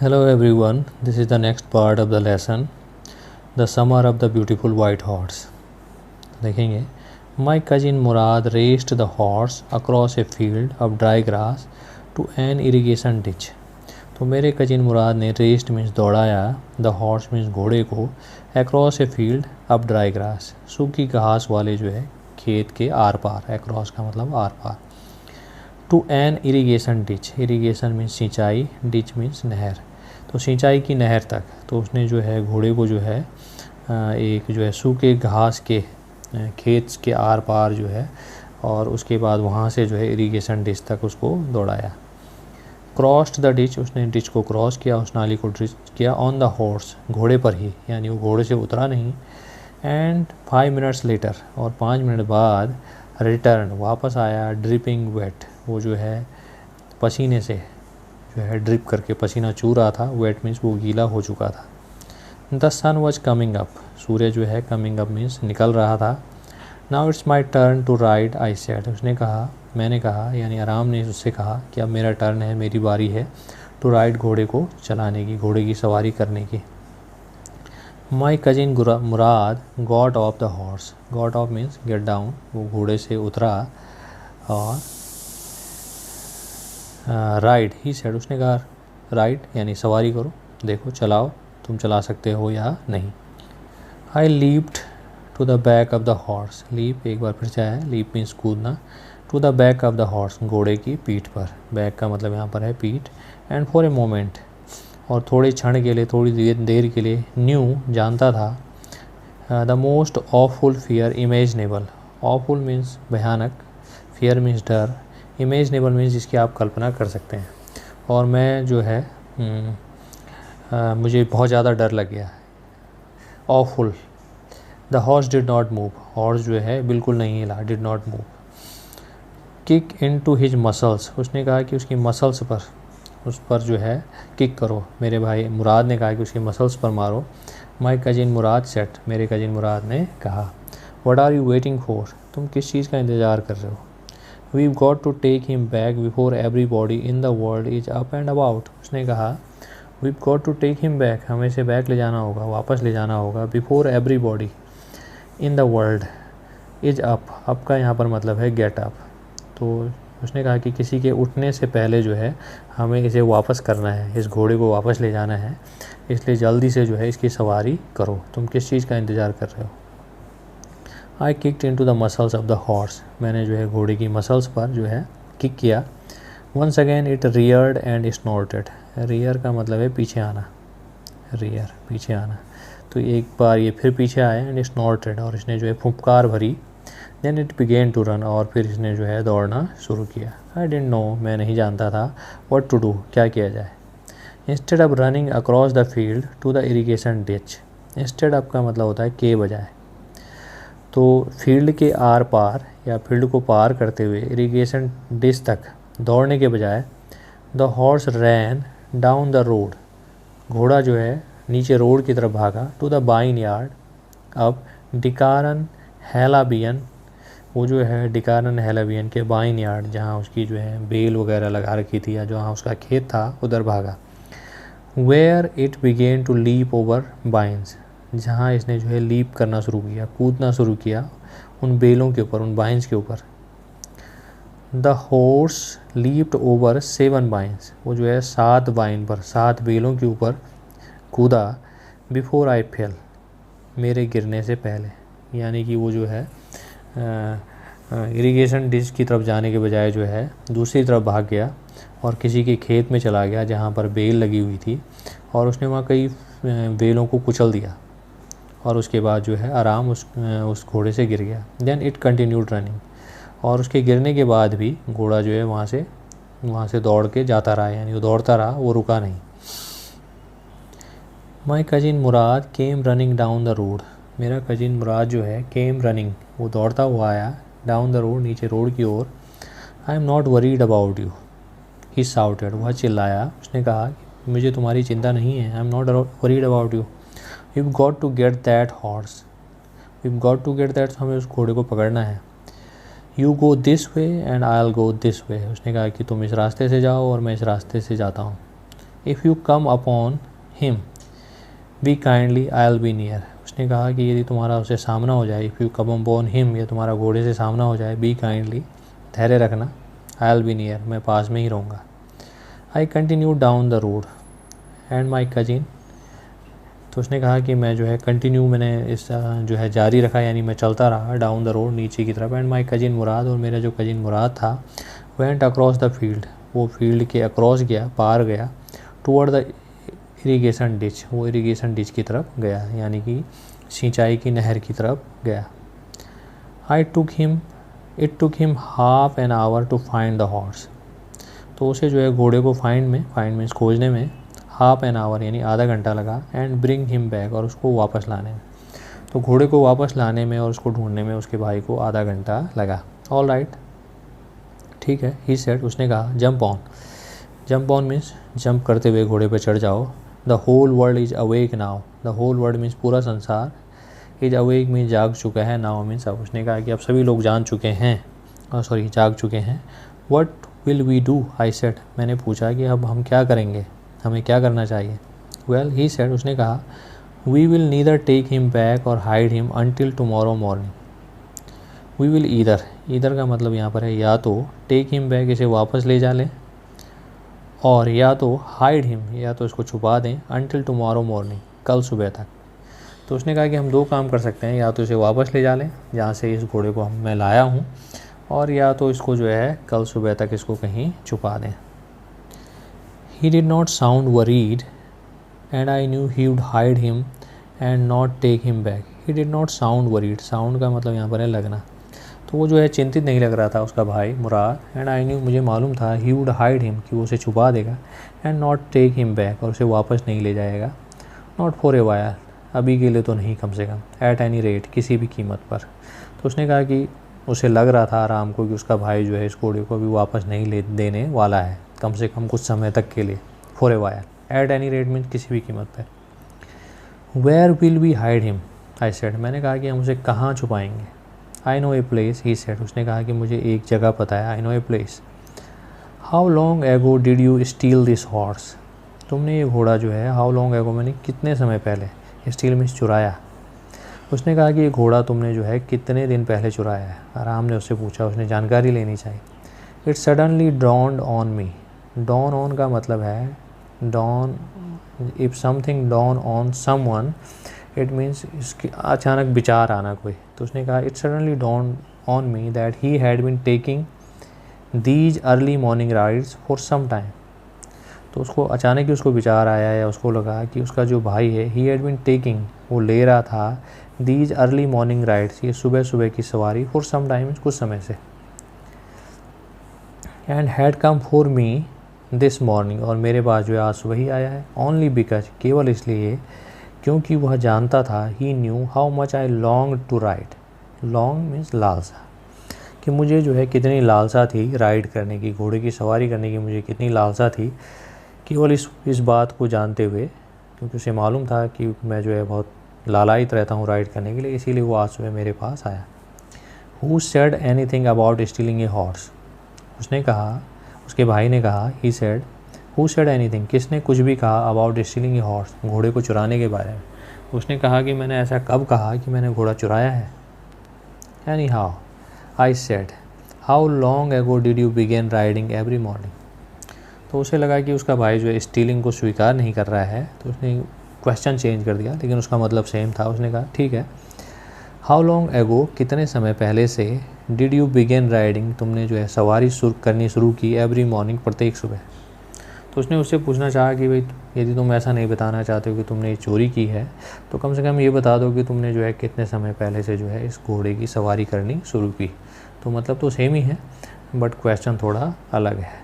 Hello everyone, this is the next part of the lesson, the summer of the beautiful white horse. देखेंगे My cousin Murad raced the horse across a field of dry grass to an irrigation ditch. तो मेरे cousin Murad ने rest means दौड़ाया, the horse means घोड़े को, across a field of dry grass, सूखी घास वाले जो है खेत के आर पार, अक्रॉस का मतलब आर पार, to an irrigation ditch, irrigation means सिंचाई, डिच मीन्स नहर, तो सिंचाई की नहर तक। तो उसने जो है घोड़े को जो है एक जो है सूखे घास के खेत के आर पार जो है, और उसके बाद वहाँ से जो है इरीगेशन डिच तक उसको दौड़ाया। क्रॉस्ड द डिच, उसने डिच को क्रॉस किया, उस नाली को डिच किया, ऑन द हॉर्स, घोड़े पर ही, यानी वो घोड़े से उतरा नहीं। एंड 5 मिनट्स लेटर, और 5 मिनट बाद रिटर्न, वापस आया, ड्रिपिंग वेट, वो जो है पसीने से जो है ड्रिप करके पसीना चू रहा था, वेट मीन्स वो गीला हो चुका था। The sun was coming up, सूर्य जो है कमिंग अप मीन्स निकल रहा था। Now it's my turn to ride, I said, उसने कहा, मैंने कहा, यानी आराम ने उससे कहा कि अब मेरा टर्न है, मेरी बारी है, टू राइड, घोड़े को चलाने की, घोड़े की सवारी करने की। माई cousin Murad got off the horse, got off means get down, वो घोड़े से उतरा और राइड, ही सेड, उसने कहा राइड यानी सवारी करो, देखो चलाओ, तुम चला सकते हो या नहीं। I leaped to the back of the horse, leap एक बार फिर से आया, लीप मीन्स कूदना, to the back of the horse, घोड़े की पीठ पर, बैक का मतलब यहाँ पर है पीठ। एंड फॉर ए मोमेंट, और थोड़े क्षण के लिए, थोड़ी देर के लिए, न्यू जानता था, the most awful fear imaginable, awful means भयानक, फियर मीन्स डर, इमेजनेबल मीन्स जिसकी आप कल्पना कर सकते हैं। और मैं जो है मुझे बहुत ज़्यादा डर लग गया। Awful, the horse did not move, horse जो है बिल्कुल नहीं हिला, did not move. Kick into his muscles, उसने कहा कि उसकी मसल्स पर, उस पर जो है किक करो, मेरे भाई मुराद ने कहा कि उसकी मसल्स पर मारो। माई कजिन मुराद सेट, मेरे कजिन मुराद ने कहा, what are you waiting for, तुम किस चीज़ का इंतज़ार कर रहे हो। We've got to take him back before everybody in the world is up and about, उसने कहा we've got to take him back, हमें इसे बैक ले जाना होगा, वापस ले जाना होगा, before everybody in the world is up, up का यहाँ पर मतलब है get up, तो उसने कहा कि किसी के उठने से पहले जो है हमें इसे वापस करना है, इस घोड़े को वापस ले जाना है, इसलिए जल्दी से जो है इसकी सवारी करो, तुम किस चीज़ का इंतज़ार कर रहे हो। I kicked into the muscles of the horse, मैंने जो है घोड़े की मसल्स पर जो है किक किया। Once again it reared and snorted, rear का मतलब है पीछे आना, रियर पीछे आना, तो एक बार ये फिर पीछे आया, एंड स्नॉर्टेड, और इसने जो है फुफकार भरी। Then it began to run, और फिर इसने जो है दौड़ना शुरू किया। आई डिडंट नो, मैं नहीं जानता था, व्हाट टू डू, क्या किया जाए। Instead of running across the field to the irrigation ditch, instead of का मतलब होता है के बजाय, तो फील्ड के आर पार या फील्ड को पार करते हुए इरीगेशन डिच तक दौड़ने के बजाय, the horse rain down the road, घोड़ा जो है नीचे रोड की तरफ भागा, टू द बाइन यार्ड अब डिकारन हेलाबियन, वो जो है डिकारन हेलाबियन के बाइन यार्ड, जहाँ उसकी जो है बेल वगैरह लगा रखी थी या जहाँ उसका खेत था उधर भागा। Where it began to leap over vines, जहाँ इसने जो है लीप करना शुरू किया, कूदना शुरू किया उन बेलों के ऊपर, उन बाइन्स के ऊपर। The horse leaped over 7 wines, वो जो है 7 बाइन पर, 7 बेलों के ऊपर कूदा। बिफोर आई फेल, मेरे गिरने से पहले, यानी कि वो जो है इरिगेशन डिच की तरफ जाने के बजाय जो है दूसरी तरफ भाग गया और किसी के खेत में चला गया जहाँ पर बेल लगी हुई थी, और उसने वहाँ कई बेलों को कुचल दिया, और उसके बाद जो है आराम उस घोड़े से गिर गया। देन इट कंटिन्यूड रनिंग, और उसके गिरने के बाद भी घोड़ा जो है वहाँ से दौड़ के जाता रहा, यानी वो दौड़ता रहा, वो रुका नहीं। My cousin Murad came running down the road, मेरा कजिन मुराद जो है केम रनिंग, वो दौड़ता हुआ आया, डाउन द रोड, नीचे रोड की ओर। I am not worried about you, he shouted, वह चिल्लाया, उसने कहा कि मुझे तुम्हारी चिंता नहीं है, I am not worried about you, you got to get that horse, you got to get that, हमें उस घोड़े को पकड़ना है। You go this way and I will go this way, उसने कहा कि तुम इस रास्ते से जाओ और मैं इस रास्ते से जाता हूँ। If you come upon him B kindly I will be near. उसने कहा कि यदि तुम्हारा उससे सामना हो जाए, if you come upon him, या तुम्हारा घोड़े से सामना हो जाए, बी काइंडली, धैर्य रखना, आई विल बी नियर, मैं पास में ही रहूँगा। I continue down the road and my cousin. तो उसने कहा कि मैं जो है कंटिन्यू, मैंने इस जो है जारी रखा, यानी मैं चलता रहा डाउन द रोड, नीचे की तरफ। एंड माई कजिन मुराद, और मेरा जो कजिन मुराद था, वेंट अक्रॉस द फील्ड, वो फील्ड के अक्रॉस गया, पार गया, टूवर्ड द इरीगेशन डिच, वो इरीगेशन डिच की तरफ गया, यानी कि सिंचाई की नहर की तरफ गया। It took him half an hour to find the horse. तो उसे जो है घोड़े को फाइंड मीन्स खोजने में हाफ एन आवर यानी आधा घंटा लगा। एंड ब्रिंग हिम बैक, और उसको वापस लाने में, तो घोड़े को वापस लाने में और उसको ढूंढने में उसके भाई को आधा घंटा लगा। ऑल राइट, ठीक है, ही सेड, उसने कहा, जंप ऑन मीन्स जंप करते हुए घोड़े पर चढ़ जाओ। The whole world is awake now, the whole world means पूरा संसार, इज अवेक मीन्स जाग चुका है, नाउ मीन्स अब। उसने कहा कि अब सभी लोग जाग चुके हैं। What will we do, I said, मैंने पूछा कि अब हम क्या करेंगे, हमें क्या करना चाहिए। वेल, ही सेड, उसने कहा, we will neither take him back और hide him until tomorrow morning. We will either का मतलब यहाँ पर है या तो टेक हिम बैक, इसे वापस ले जा लें, और या तो हाइड हिम, या तो इसको छुपा दें, अनटिल टुमारो मॉर्निंग, कल सुबह तक। तो उसने कहा कि हम दो काम कर सकते हैं, या तो इसे वापस ले जा लें जहाँ से इस घोड़े को मैं लाया हूँ, और या तो इसको जो है कल सुबह तक इसको कहीं छुपा दें। He did not sound worried and I knew he would hide him and not take him back. He did not sound worried, sound का मतलब यहाँ पर है लगना, तो वो जो है चिंतित नहीं लग रहा था उसका भाई मुराद। एंड आई न्यू, मुझे मालूम था, ही वुड हाइड हिम, कि वो उसे छुपा देगा, and not take him back, और उसे वापस नहीं ले जाएगा, नॉट फॉर ए वायर, अभी के लिए तो नहीं, कम से कम, एट एनी रेट, किसी भी कीमत पर। तो उसने कहा कि उसे लग रहा था आराम को कि उसका भाई जो है इस घोड़े को अभी वापस नहीं ले देने वाला है, कम से कम कुछ समय तक के लिए, for a while, at any rate means किसी भी कीमत पर। Where will we hide him, I said, मैंने कहा कि हम उसे कहाँ छुपाएंगे। I know a place, he said, उसने कहा कि मुझे एक जगह पता है, I know a place. How long ago did you steal this horse, तुमने ये घोड़ा जो है, हाउ लॉन्ग एगो मैंने कितने समय पहले, स्टील मीन्स चुराया। उसने कहा कि ये घोड़ा तुमने जो है कितने दिन पहले चुराया है। आराम ने उससे पूछा, उसने जानकारी लेनी चाहिए। It suddenly dawned on me, dawn on का मतलब है dawn, if something dawn on someone it means इसके अचानक विचार आना कोई। तो उसने कहा, it suddenly dawned on me that he had been taking these early morning rides for some time. तो उसको अचानक ही उसको विचार आया, या उसको लगा कि उसका जो भाई है, ही हैड बीन टेकिंग, वो ले रहा था, दीज अर्ली मॉर्निंग राइड्स, ये सुबह सुबह की सवारी, फॉर सम टाइम, कुछ समय से, and had come for me this morning, और मेरे पास जो है आज सुबह ही आया है, ओनली बिकॉज, केवल इसलिए क्योंकि वह जानता था, he knew how much I long to ride, long means लालसा, कि मुझे जो है कितनी लालसा थी राइड करने की, घोड़े की सवारी करने की मुझे कितनी लालसा थी, केवल इस बात को जानते हुए, क्योंकि उसे मालूम था कि मैं जो है बहुत लालायित रहता हूँ राइड करने के लिए, इसीलिए वो आज सुबह मेरे पास आया। Who said any thing about stealing a horse, उसने कहा, उसके भाई ने कहा, he said, who said anything, किसने कुछ भी कहा, अबाउट स्टीलिंग ए हॉर्स, घोड़े को चुराने के बारे में। उसने कहा कि मैंने ऐसा कब कहा कि मैंने घोड़ा चुराया है। Anyhow, I said, how long ago did you begin riding every morning. तो उसे लगा कि उसका भाई जो है स्टीलिंग को स्वीकार नहीं कर रहा है, तो उसने क्वेश्चन चेंज कर दिया, लेकिन उसका मतलब सेम था। उसने कहा, ठीक है, हाउ लॉन्ग एगो, कितने समय पहले से, डिड यू बिगेन राइडिंग, तुमने जो है सवारी करनी शुरू की, एवरी मॉर्निंग, प्रत्येक सुबह। तो उसने उससे पूछना चाहा कि भाई यदि तुम ऐसा नहीं बताना चाहते हो कि तुमने ये चोरी की है, तो कम से कम ये बता दो कि तुमने जो है कितने समय पहले से जो है इस घोड़े की सवारी करनी शुरू की। तो मतलब तो सेम ही है, बट क्वेश्चन थोड़ा अलग है।